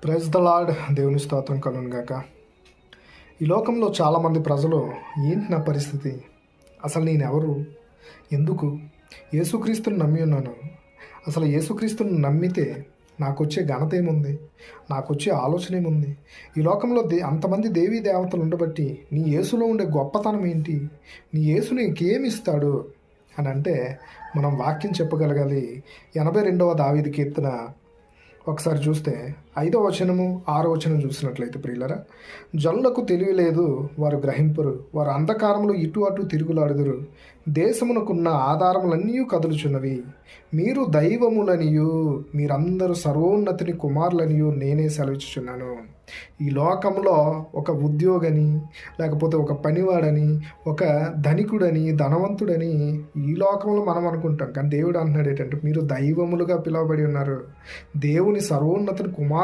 Praise the lord. దేవుని స్తోత్రం కలుగును గాక. ఈ లోకంలో చాలామంది ప్రజలు ఏంటి నా పరిస్థితి, అసలు నేనెవరు, ఎందుకు యేసుక్రీస్తుని నమ్మి ఉన్నాను, అసలు యేసుక్రీస్తుని నమ్మితే నాకొచ్చే ఘనత ఏముంది, నాకొచ్చే ఆలోచన ఏముంది, ఈ లోకంలో అంతమంది దేవీ దేవతలు ఉండబట్టి నీ యేసులో ఉండే గొప్పతనం ఏంటి, నీ యేసు నీకేమి ఇస్తాడు అని అంటే మనం వాక్యం చెప్పగలగాలి. 82వ దావీదు కీర్తన ఒకసారి చూస్తే 5వ వచనము 6వ వచనం చూసినట్లయితే, ప్రియులరా, జనులకు తెలివి లేదు, వారు గ్రహింపరు, వారు అంధకారములు ఇటు అటు తిరుగులాడుదురు, దేశమునకున్న ఆధారములన్నీ కదులుచున్నవి, మీరు దైవములనియు మీరందరూ సర్వోన్నతిని కుమారులనియు నేనే సెలవిచ్చుచున్నాను. ఈ లోకంలో ఒక ఉద్యోగని, లేకపోతే ఒక పనివాడని, ఒక ధనికుడని, ధనవంతుడని ఈ లోకంలో మనం అనుకుంటాం. కానీ దేవుడు అంటున్నాడు ఏంటంటే, మీరు దైవములుగా పిలువబడి ఉన్నారు, దేవుని సర్వోన్నతిని కుమారు